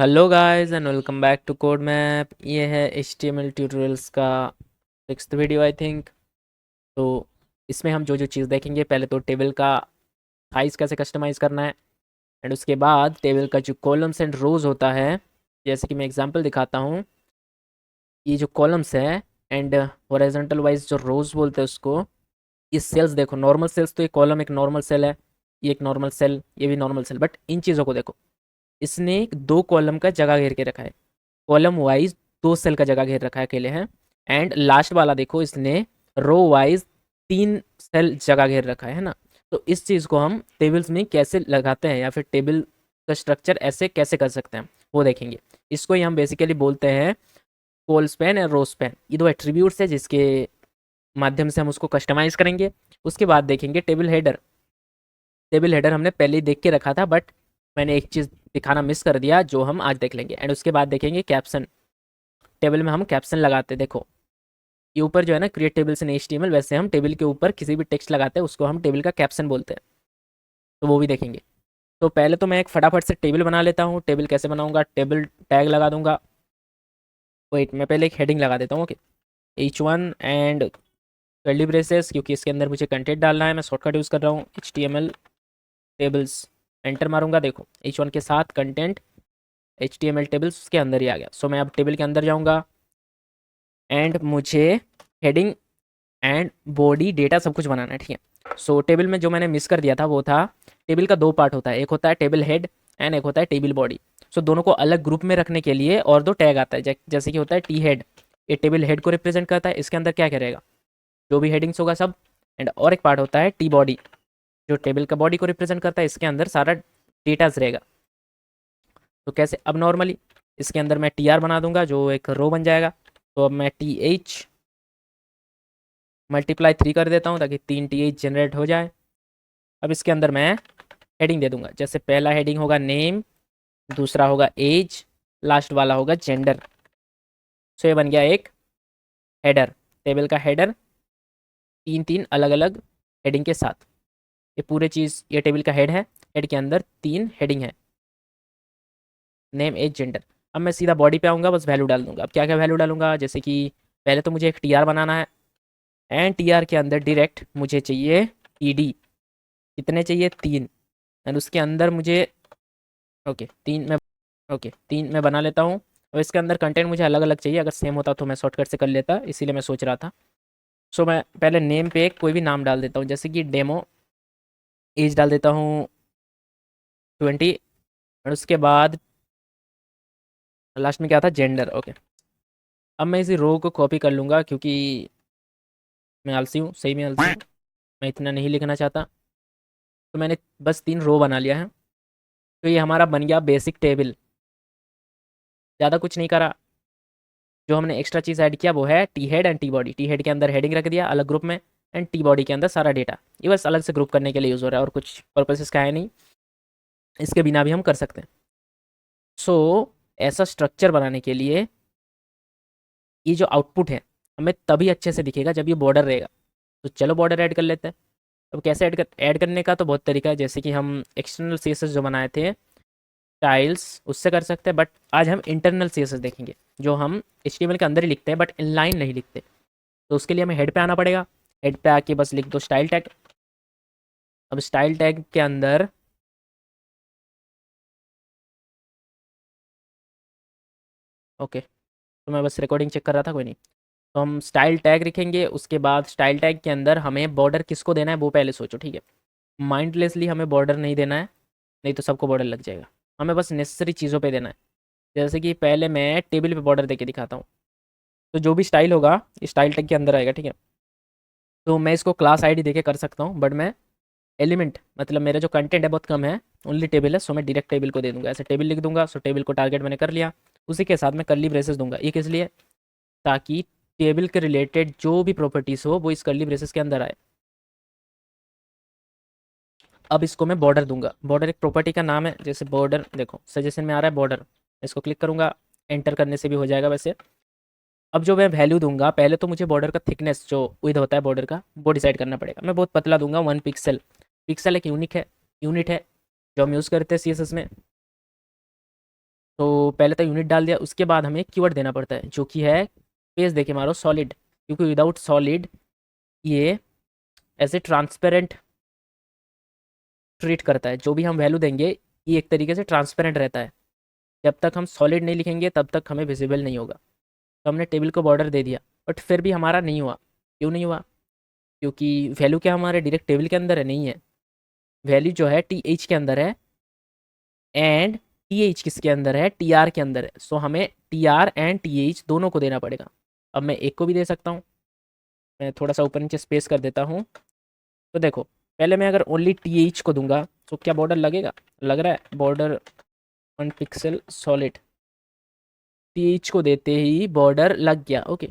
Hello guys and welcome back to Code Map. ये है HTML tutorials का 6th video I think. तो इसमें हम जो जो चीज़ देखेंगे, पहले तो टेबल का साइज़ कैसे कस्टमाइज़ करना है, एंड उसके बाद टेबल का जो कॉलम्स एंड रोज़ होता है, जैसे कि मैं एग्जांपल दिखाता हूँ। ये जो कॉलम्स है एंड हॉरिजॉन्टल वाइज जो रोज़ बोलते हैं उसको, ये सेल्स देखो, नॉर्मल सेल्स, तो ये कॉलम एक नॉर्मल सेल है, ये एक नॉर्मल सेल, ये भी नॉर्मल सेल, बट इन चीज़ों को देखो, इसने दो कॉलम का जगह घेर के रखा है, कॉलम वाइज दो सेल का जगह घेर रखा है अकेले हैं। एंड लास्ट वाला देखो, इसने रो वाइज तीन सेल जगह घेर रखा है ना। तो इस चीज़ को हम टेबल्स में कैसे लगाते हैं, या फिर टेबल का स्ट्रक्चर ऐसे कैसे कर सकते हैं, वो देखेंगे। इसको ही हम बेसिकली बोलते हैं कॉल स्पैन और रो स्पैन। ये दो एट्रीब्यूट्स है जिसके माध्यम से हम उसको कस्टमाइज करेंगे। उसके बाद देखेंगे टेबल हेडर। टेबल हेडर हमने पहले ही देख के रखा था, बट मैंने एक चीज़ दिखाना मिस कर दिया जो हम आज देख लेंगे। एंड उसके बाद देखेंगे कैप्शन। टेबल में हम कैप्शन लगाते हैं, देखो ये ऊपर जो है ना, क्रिएट टेबल्स इन HTML, वैसे हम टेबल के ऊपर किसी भी टेक्स्ट लगाते हैं उसको हम टेबल का कैप्शन बोलते हैं। तो वो भी देखेंगे। तो पहले तो मैं एक फटाफट से टेबल बना लेता हूँ। टेबल कैसे बनाऊंगा, टेबल टैग लगा दूंगा। वेट, मैं पहले एक हेडिंग लगा देता हूँ। Okay, H1 and curly braces, क्योंकि इसके अंदर मुझे कंटेंट डालना है। मैं शॉर्टकट यूज़ कर रहा हूँ, HTML टेबल्स। एंटर मारूंगा, देखो H1 के साथ कंटेंट HTML टेबल्स उसके अंदर ही आ गया। सो मैं अब टेबल के अंदर जाऊँगा एंड मुझे हेडिंग एंड बॉडी डेटा सब कुछ बनाना है, ठीक है। सो टेबल में जो मैंने मिस कर दिया था वो था, टेबल का दो पार्ट होता है, एक होता है टेबल हेड एंड एक होता है टेबल बॉडी। सो दोनों को अलग ग्रुप में रखने के लिए और दो टैग आता है, जैसे कि होता है टी हेड, ये टेबल हेड को रिप्रेजेंट करता है, इसके अंदर क्या करेगा, जो भी हेडिंग्स होगा सब। एंड और एक पार्ट होता है टी बॉडी, जो टेबल का बॉडी को रिप्रेजेंट करता है, इसके अंदर सारा डेटाज रहेगा। तो कैसे, अब नॉर्मली इसके अंदर मैं TR बना दूंगा जो एक रो बन जाएगा। तो अब मैं TH मल्टीप्लाई 3 कर देता हूँ ताकि 3 TH जनरेट हो जाए। अब इसके अंदर मैं हेडिंग दे दूंगा, जैसे पहला हेडिंग होगा नेम, दूसरा होगा एज, लास्ट वाला होगा जेंडर। सो ये बन गया एक हेडर, टेबल का हेडर, तीन तीन अलग अलग हेडिंग के साथ। ये पूरे चीज़, ये टेबल का हेड है, हेड के अंदर तीन हेडिंग है, नेम एज जेंडर। अब मैं सीधा बॉडी पे आऊँगा, बस वैल्यू डाल दूंगा। अब क्या क्या वैल्यू डालूंगा, जैसे कि पहले तो मुझे एक TR बनाना है, एंड TR के अंदर डायरेक्ट मुझे चाहिए TD। कितने चाहिए, 3। एंड उसके अंदर मुझे, ओके 3 मैं, ओके 3 मैं बना लेता हूँ। और इसके अंदर कंटेंट मुझे अलग अलग चाहिए, अगर सेम होता तो मैं शॉर्टकट से कर लेता, इसीलिए मैं सोच रहा था। सो मैं पहले नेम पे कोई भी नाम डाल देता हूँ, जैसे कि डेमो। एज डाल देता हूँ 20। और उसके बाद लास्ट में क्या था, जेंडर। ओके, अब मैं इसी रो को कॉपी कर लूँगा, क्योंकि मैं आलसी हूँ, सही में आलसी हूँ, मैं इतना नहीं लिखना चाहता। तो मैंने बस 3 रो बना लिया है। तो ये हमारा बन गया बेसिक टेबल। ज़्यादा कुछ नहीं करा। जो हमने एक्स्ट्रा चीज़ ऐड किया वो है T head and T body. T head के अंदर हेडिंग रख दिया अलग ग्रुप में, एंड टी बॉडी के अंदर सारा डेटा। ये बस अलग से ग्रुप करने के लिए यूज़ हो रहा है, और कुछ पर्पस इसका है नहीं, इसके बिना भी हम कर सकते हैं। सो ऐसा स्ट्रक्चर बनाने के लिए ये जो आउटपुट है हमें तभी अच्छे से दिखेगा जब ये बॉर्डर रहेगा। तो चलो बॉर्डर ऐड कर लेते हैं। अब कैसे ऐड करने का तो बहुत तरीका है, जैसे कि हम एक्सटर्नल CSS जो बनाए थे टाइल्स, उससे कर सकते हैं, बट आज हम इंटरनल CSS देखेंगे, जो हम HTML के अंदर ही लिखते हैं बट इनलाइन नहीं लिखते। तो उसके लिए हमें हेड पे आना पड़ेगा। हेड पे आके बस लिख दो स्टाइल टैग। अब स्टाइल टैग के अंदर, ओके, तो मैं बस रिकॉर्डिंग चेक कर रहा था, कोई नहीं। तो हम स्टाइल टैग लिखेंगे, उसके बाद स्टाइल टैग के अंदर हमें बॉर्डर किसको देना है वो पहले सोचो, ठीक है। माइंडलेसली हमें बॉर्डर नहीं देना है, नहीं तो सबको बॉर्डर लग जाएगा। हमें बस नेसेसरी चीज़ों पे देना है। जैसे कि पहले मैं टेबल पे बॉर्डर दे के दिखाता हूँ। तो जो भी स्टाइल होगा स्टाइल टैग के अंदर आएगा, ठीक है। तो मैं इसको क्लास ID दे के कर सकता हूँ, बट मैं एलिमेंट, मतलब मेरा जो कंटेंट है बहुत कम है, ओनली टेबल है, सो मैं डायरेक्ट टेबल को दे दूंगा, ऐसे टेबल लिख दूंगा। सो टेबल को टारगेट मैंने कर लिया। उसी के साथ मैं कर्ली ब्रेसेस दूंगा, ये किस लिए, ताकि टेबल के रिलेटेड जो भी प्रॉपर्टीज़ हो वो इस कर्ली ब्रेसेस के अंदर आए। अब इसको मैं बॉर्डर दूंगा। बॉर्डर एक प्रॉपर्टी का नाम है, जैसे बॉर्डर देखो सजेशन में आ रहा है बॉर्डर, इसको क्लिक करूंगा, एंटर करने से भी हो जाएगा वैसे। अब जो मैं वैल्यू दूंगा, पहले तो मुझे बॉर्डर का थिकनेस जो विड्थ होता है बॉर्डर का वो डिसाइड करना पड़ेगा। मैं बहुत पतला दूंगा, 1 पिक्सल। पिक्सल एक यूनिक है, यूनिट है जो हम यूज़ करते हैं CSS में। तो पहले तो यूनिट डाल दिया, उसके बाद हमें कीवर्ड देना पड़ता है जो कि है स्पेस देके मारो सॉलिड, क्योंकि विदाउट सॉलिड ये ऐसे ट्रांसपेरेंट ट्रीट करता है। जो भी हम वैल्यू देंगे ये एक तरीके से ट्रांसपेरेंट रहता है। जब तक हम सॉलिड नहीं लिखेंगे तब तक हमें विजिबल नहीं होगा। तो हमने टेबल को बॉर्डर दे दिया, बट फिर भी हमारा नहीं हुआ। क्यों नहीं हुआ? क्योंकि वैल्यू क्या हमारे डायरेक्ट टेबल के अंदर है? नहीं है। वैल्यू जो है टी एच के अंदर है, एंड टी एच किसके अंदर है? टी आर के अंदर है। सो हमें T R and T H दोनों को देना पड़ेगा। अब मैं एक को भी दे सकता हूँ, मैं थोड़ा सा ऊपर नीचे स्पेस कर देता हूँ। तो देखो, पहले मैं अगर ओनली टी एच को दूंगा तो क्या बॉर्डर लगेगा? लग रहा है border 1 pixel solid. T H को देते ही बॉर्डर लग गया। ओके,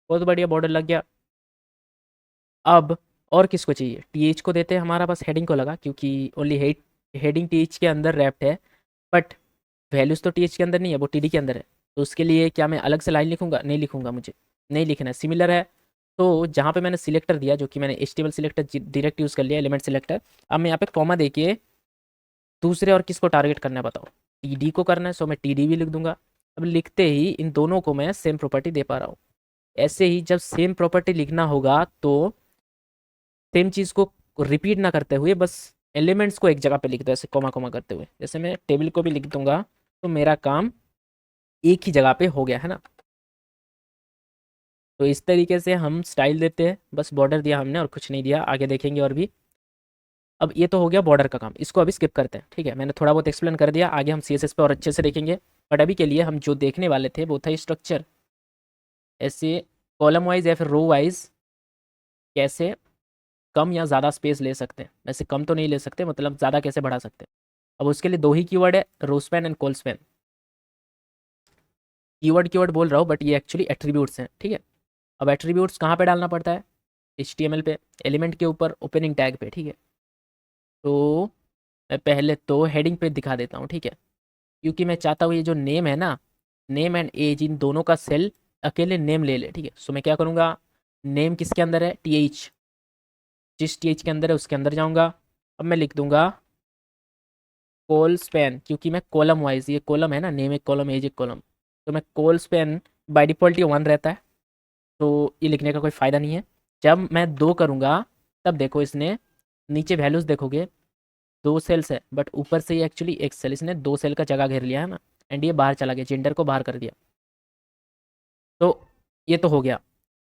बहुत बढ़िया, बॉर्डर लग गया। अब और किसको चाहिए? टी एच को देते हैं, हमारा पास हेडिंग को लगा, क्योंकि ओनली हेडिंग टी एच के अंदर रैप्ड है, बट वैल्यूज़ तो टी एच के अंदर नहीं है, वो टी डी के अंदर है। तो उसके लिए क्या मैं अलग से लाइन लिखूंगा? नहीं लिखूंगा, मुझे नहीं लिखना है, सिमिलर है। तो जहाँ पे मैंने सिलेक्टर दिया, जो कि मैंने एचटीएमएल सिलेक्टर डायरेक्ट यूज़ कर लिया, एलिमेंट सिलेक्टर, अब मैं यहाँ पे कॉमा देके दूसरे और किसको टारगेट करना है बताओ? टी डी को करना है, सो मैं टी डी भी लिख दूंगा। अब लिखते ही इन दोनों को मैं सेम प्रॉपर्टी दे पा रहा हूँ। ऐसे ही जब सेम प्रॉपर्टी लिखना होगा तो सेम चीज़ को रिपीट ना करते हुए बस एलिमेंट्स को एक जगह पे लिख दो, ऐसे कॉमा कॉमा करते हुए। जैसे मैं टेबल को भी लिख दूंगा तो मेरा काम एक ही जगह पे हो गया, है ना। तो इस तरीके से हम स्टाइल देते हैं। बस बॉर्डर दिया हमने और कुछ नहीं दिया, आगे देखेंगे और भी। अब ये तो हो गया बॉर्डर का काम, इसको अभी स्किप करते हैं, ठीक है। मैंने थोड़ा बहुत एक्सप्लेन कर दिया, आगे हम सीएसएस पे और अच्छे से देखेंगे। बट अभी के लिए हम जो देखने वाले थे वो था स्ट्रक्चर, ऐसे कॉलम वाइज या फिर रो वाइज कैसे कम या ज़्यादा स्पेस ले सकते हैं। वैसे कम तो नहीं ले सकते, मतलब ज़्यादा कैसे बढ़ा सकते हैं। अब उसके लिए दो ही कीवर्ड है, row span and col span. Keyword keyword बोल रहा हूँ, बट ये एक्चुअली एट्रीब्यूट्स हैं, ठीक है। अब एट्रीब्यूट्स कहाँ पे डालना पड़ता है? HTML पे, एलिमेंट के ऊपर, ओपनिंग टैग पे, ठीक है। तो मैं पहले तो हेडिंग पे दिखा देता हूँ, ठीक है। क्योंकि मैं चाहता हूँ ये जो नेम है ना, नेम एंड एज, इन दोनों का सेल अकेले नेम ले ले, ठीक है। सो मैं क्या करूँगा, नेम किसके अंदर है? TH, जिस TH के अंदर है उसके अंदर जाऊँगा। अब मैं लिख दूंगा कॉल स्पैन, क्योंकि मैं कॉलम वाइज, ये कॉलम है ना, नेम एक कॉलम, एज एक कॉलम, तो मैं कॉल स्पैन बाय डिफ़ॉल्ट ये 1 रहता है, तो ये लिखने का कोई फ़ायदा नहीं है। जब मैं 2 करूँगा तब देखो इसने नीचे वैल्यूज़ देखोगे 2 सेल्स है, बट ऊपर से ये एक्चुअली 1 सेल, इसने 2 सेल का जगह घेर लिया है ना, एंड ये बाहर चला गया, जेंडर को बाहर कर दिया। तो ये तो हो गया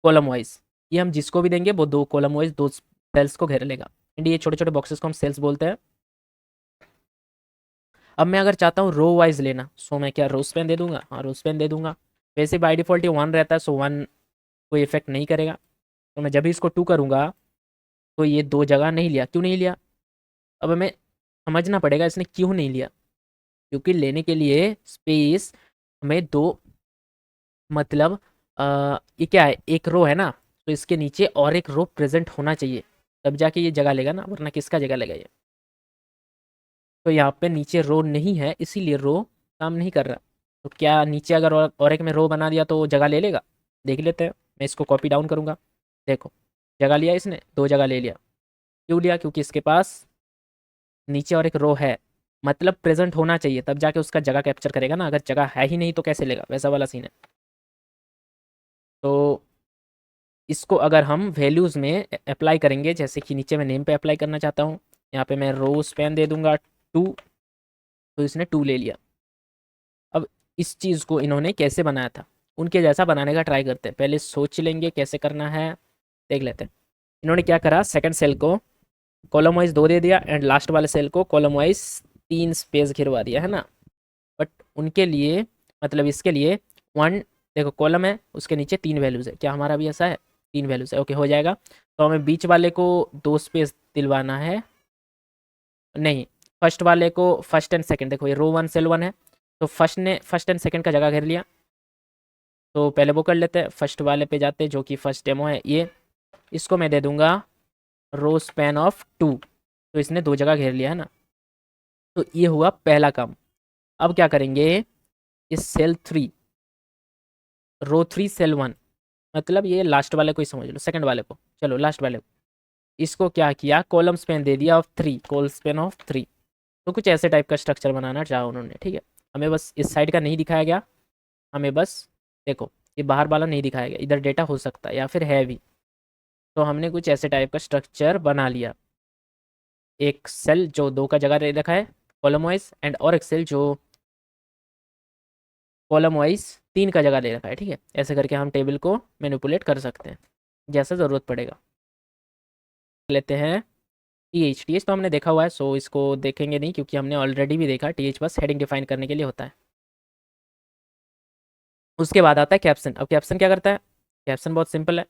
कॉलम वाइज। ये हम जिसको भी देंगे वो 2 कॉलम वाइज 2 सेल्स को घेर लेगा, एंड ये छोटे छोटे बॉक्सेस को हम सेल्स बोलते हैं। अब मैं अगर चाहता हूँ रो वाइज लेना, सो मैं क्या रो स्पैन दे दूंगा? हाँ, रो स्पैन दे दूंगा। वैसे बाय डिफ़ॉल्ट ये 1 रहता है, सो 1 कोई इफेक्ट नहीं करेगा। तो मैं जब भी इसको 2 करूँगा तो ये 2 जगह नहीं लिया। क्यों नहीं लिया? अब हमें समझना पड़ेगा इसने क्यों नहीं लिया। क्योंकि लेने के लिए स्पेस हमें 2, मतलब ये क्या है, एक रो है ना, तो इसके नीचे और एक रो प्रेजेंट होना चाहिए, तब जाके ये जगह लेगा ना, वरना किसका जगह लेगा ये। तो यहाँ पे नीचे रो नहीं है, इसीलिए रो काम नहीं कर रहा। तो क्या नीचे अगर और एक में रो बना दिया तो जगह ले लेगा? देख लेते हैं। मैं इसको कॉपी डाउन करूँगा, देखो जगह लिया इसने, 2 जगह ले लिया। क्यों लिया? क्योंकि इसके पास नीचे और एक रो है, मतलब प्रेजेंट होना चाहिए, तब जाके उसका जगह कैप्चर करेगा ना। अगर जगह है ही नहीं तो कैसे लेगा? वैसा वाला सीन है। तो इसको अगर हम वैल्यूज़ में अप्लाई करेंगे, जैसे कि नीचे मैं नेम पे अप्लाई करना चाहता हूँ, यहाँ पे मैं रो स्पैन दे दूंगा 2, तो इसने 2 ले लिया। अब इस चीज़ को इन्होंने कैसे बनाया था, उनके जैसा बनाने का ट्राई करते हैं। पहले सोच लेंगे कैसे करना है, देख लेते हैं। इन्होंने क्या करा, सेकंड सेल को कॉलम वाइज 2 दे दिया, एंड लास्ट वाले सेल को कॉलम वाइज 3 स्पेस घिरवा दिया, है ना। बट उनके लिए, मतलब इसके लिए 1, देखो कॉलम है उसके नीचे 3 वैल्यूज़ है, क्या हमारा भी ऐसा है? 3 वैल्यूज़ है, ओके हो जाएगा। तो हमें बीच वाले को 2 स्पेस दिलवाना है, नहीं, फर्स्ट वाले को, फर्स्ट एंड सेकंड, देखो ये रो 1 सेल 1 है, तो फर्स्ट एंड सेकंड का जगह घेर लिया। तो पहले वो कर लेते हैं, फर्स्ट वाले पे जाते हैं जो कि फर्स्ट डेमो है ये। इसको मैं दे दूंगा रो स्पैन ऑफ 2, तो इसने 2 जगह घेर लिया, है ना। तो ये हुआ पहला काम। अब क्या करेंगे, इस सेल 3, रो 3 सेल 1, मतलब ये लास्ट वाले को ही समझ लो, सेकंड वाले को, चलो लास्ट वाले को, इसको क्या किया, कॉलम स्पैन दे दिया ऑफ 3, कॉल स्पैन ऑफ 3। तो कुछ ऐसे टाइप का स्ट्रक्चर बनाना चाहा उन्होंने, ठीक है। हमें बस इस साइड का नहीं दिखाया गया, हमें बस देखो ये बाहर वाला नहीं दिखाया गया, इधर डेटा हो सकता है या फिर है भी। तो हमने कुछ ऐसे टाइप का स्ट्रक्चर बना लिया, एक सेल जो 2 का जगह दे रखा है कॉलम वाइज, एंड और एक सेल जो कॉलम वाइज 3 का जगह दे रखा है, ठीक है। ऐसे करके हम टेबल को मैनिपुलेट कर सकते हैं जैसा ज़रूरत पड़ेगा। लेते हैं टी एच तो हमने देखा हुआ है, सो इसको देखेंगे नहीं क्योंकि हमने ऑलरेडी भी देखा। टी एच बस हेडिंग डिफाइन करने के लिए होता है। उसके बाद आता है कैप्शन। अब कैप्शन क्या करता है? कैप्शन बहुत सिंपल है।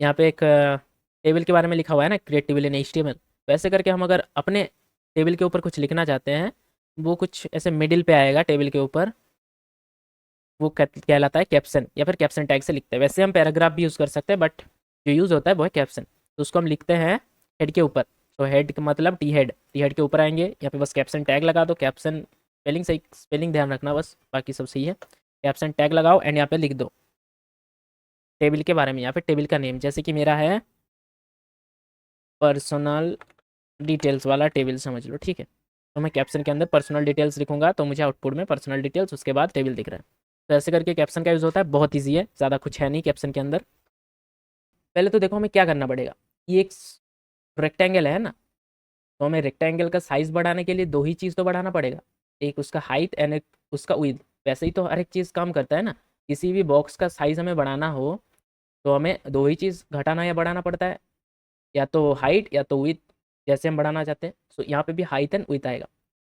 यहाँ पे एक टेबल के बारे में लिखा हुआ है ना, क्रिएट टेबल इन एचटीएमएल। वैसे करके हम अगर अपने टेबल के ऊपर कुछ लिखना चाहते हैं, वो कुछ ऐसे मिडिल पे आएगा टेबल के ऊपर, वो कहलाता है कैप्शन, या फिर कैप्शन टैग से लिखते हैं। वैसे हम पैराग्राफ भी यूज़ कर सकते हैं, बट जो यूज़ होता है वो है कैप्शन। तो उसको हम लिखते हैं हेड के ऊपर। तो हेड का मतलब टी हेड के ऊपर आएंगे, यहाँ पे बस कैप्शन टैग लगा दो। कैप्शन स्पेलिंग सही, स्पेलिंग ध्यान रखना बस, बाकी सब सही है। कैप्शन टैग लगाओ एंड यहाँ पे लिख दो टेबल के बारे में, या फिर टेबल का नेम, जैसे कि मेरा है पर्सनल डिटेल्स वाला टेबल समझ लो, ठीक है। तो मैं कैप्शन के अंदर पर्सनल डिटेल्स लिखूंगा तो मुझे आउटपुट में पर्सनल डिटेल्स, उसके बाद टेबल दिख रहा है। तो ऐसे करके कैप्शन का यूज़ होता है। बहुत ईजी है, ज़्यादा कुछ है नहीं कैप्शन के अंदर। पहले तो देखो हमें क्या करना पड़ेगा। ये एक रेक्टेंगल है ना, तो हमें रेक्टेंगल का साइज़ बढ़ाने के लिए 2 ही चीज़ तो बढ़ाना पड़ेगा, एक उसका हाइट एंड एक उसका विड्थ। वैसे ही तो हर एक चीज़ काम करता है ना, किसी भी बॉक्स का साइज़ हमें बढ़ाना हो तो हमें 2 ही चीज़ घटाना या बढ़ाना पड़ता है, या तो हाइट या तो विड्थ, जैसे हम बढ़ाना चाहते हैं। सो यहाँ पे भी हाइट एंड विड्थ आएगा।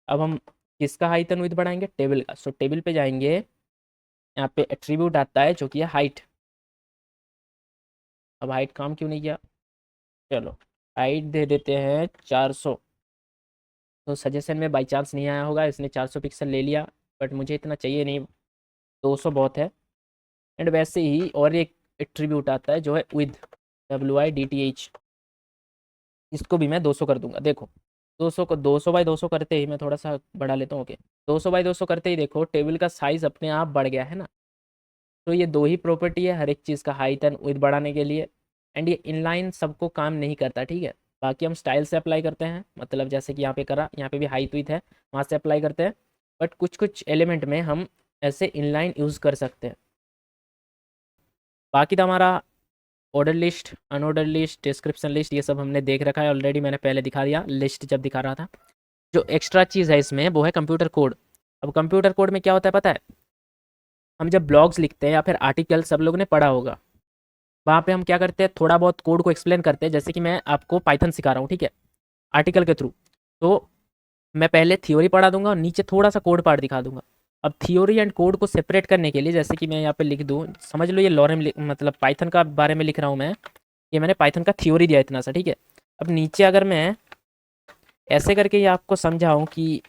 अब हम किसका हाइट एंड विड्थ बढ़ाएंगे? टेबल का। सो टेबल पे जाएंगे, यहाँ पे एट्रीब्यूट आता है जो कि है हाइट। अब हाइट काम क्यों नहीं किया? चलो हाइट दे देते हैं 400। तो सजेशन में बाई चांस नहीं आया होगा, इसने 400 पिक्सल ले लिया, बट मुझे इतना चाहिए नहीं, 200 बहुत है। एंड वैसे ही और एक एट्रीब्यूट आता है जो है विद, WIDTH। इसको भी मैं 200 कर दूंगा। देखो 200 को 200 बाई 200 करते ही, मैं थोड़ा सा बढ़ा लेता हूँ, ओके। 200 बाई 200 करते ही देखो टेबल का साइज़ अपने आप बढ़ गया है ना। तो ये 2 ही प्रॉपर्टी है हर एक चीज़ का, हाइट एंड विड्थ बढ़ाने के लिए। एंड ये इनलाइन सबको काम नहीं करता, ठीक है। बाकी हम स्टाइल से अप्लाई करते हैं, मतलब जैसे कि यहाँ पे करा, यहाँ पे भी हाइट विड्थ है, वहाँ से अप्लाई करते हैं। बट कुछ कुछ एलिमेंट में हम ऐसे इनलाइन यूज़ कर सकते हैं। बाकी तो हमारा order list, unordered list, description list, ये सब हमने देख रखा है ऑलरेडी, मैंने पहले दिखा दिया लिस्ट जब दिखा रहा था। जो एक्स्ट्रा चीज़ है इसमें वो है कंप्यूटर कोड। अब कंप्यूटर कोड में क्या होता है पता है? हम जब ब्लॉग्स लिखते हैं या फिर आर्टिकल, सब लोगों ने पढ़ा होगा, वहाँ पे हम क्या करते हैं, थोड़ा बहुत कोड को एक्सप्लेन करते हैं। जैसे कि मैं आपको पाइथन सिखा रहा हूँ, ठीक है, आर्टिकल के थ्रू। तो मैं पहले थ्योरी पढ़ा दूंगा और नीचे थोड़ा सा कोड पार्ट दिखा दूंगा। अब थ्योरी एंड कोड को सेपरेट करने के लिए, जैसे कि मैं यहाँ पे लिख दूँ, समझ लो ये लॉरेम मतलब पाइथन का बारे में लिख रहा हूँ मैं, ये मैंने पाइथन का थ्योरी दिया इतना सा, ठीक है। अब नीचे अगर मैं ऐसे करके ये आपको समझाऊँ कि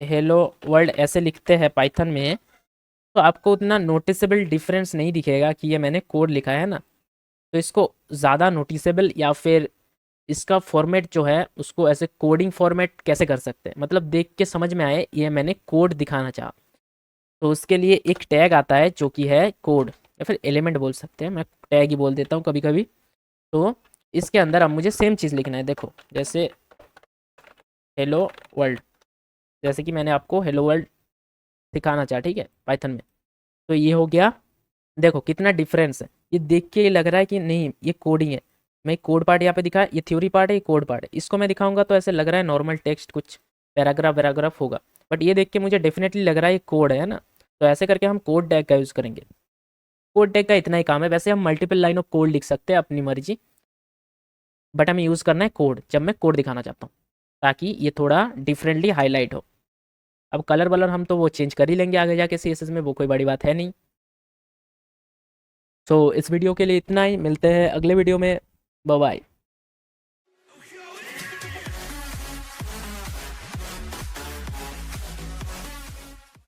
हेलो वर्ल्ड ऐसे लिखते हैं पाइथन में, तो आपको उतना नोटिसेबल डिफरेंस नहीं दिखेगा कि ये मैंने कोड लिखा है ना। तो इसको ज़्यादा नोटिसेबल, या फिर इसका फॉर्मेट जो है उसको ऐसे कोडिंग फॉर्मेट कैसे कर सकते हैं, मतलब देख के समझ में आए ये मैंने कोड दिखाना चाहा। तो उसके लिए एक टैग आता है जो कि है कोड, या फिर एलिमेंट बोल सकते हैं, मैं टैग ही बोल देता हूँ कभी कभी। तो इसके अंदर अब मुझे सेम चीज़ लिखना है। देखो जैसे हेलो वर्ल्ड, जैसे कि मैंने आपको हेलो वर्ल्ड सिखाना चाहा, ठीक है, पाइथन में। तो ये हो गया। देखो कितना डिफरेंस है, ये देख के ये लग रहा है कि नहीं ये कोडिंग है। मैं कोड पार्ट यहाँ पे दिखा, ये थ्योरी पार्ट है, ये कोड पार्ट है। इसको मैं दिखाऊंगा तो ऐसे लग रहा है नॉर्मल टेक्स्ट, कुछ पैराग्राफ वैराग्राफ होगा, बट ये देख के मुझे डेफिनेटली लग रहा है ये कोड है ना। तो ऐसे करके हम कोड टैग का यूज़ करेंगे। कोड टैग का इतना ही काम है। वैसे हम मल्टीपल लाइन ऑफ कोड लिख सकते हैं अपनी मर्जी, बट हमें यूज़ करना है कोड जब मैं कोड दिखाना चाहता हूँ, ताकि ये थोड़ा डिफरेंटली हाईलाइट हो। अब कलर वलर हम तो वो चेंज कर ही लेंगे आगे जाके CSS में, वो कोई बड़ी बात है नहीं। सो इस वीडियो के लिए इतना ही, मिलते हैं अगले वीडियो में। Bye bye.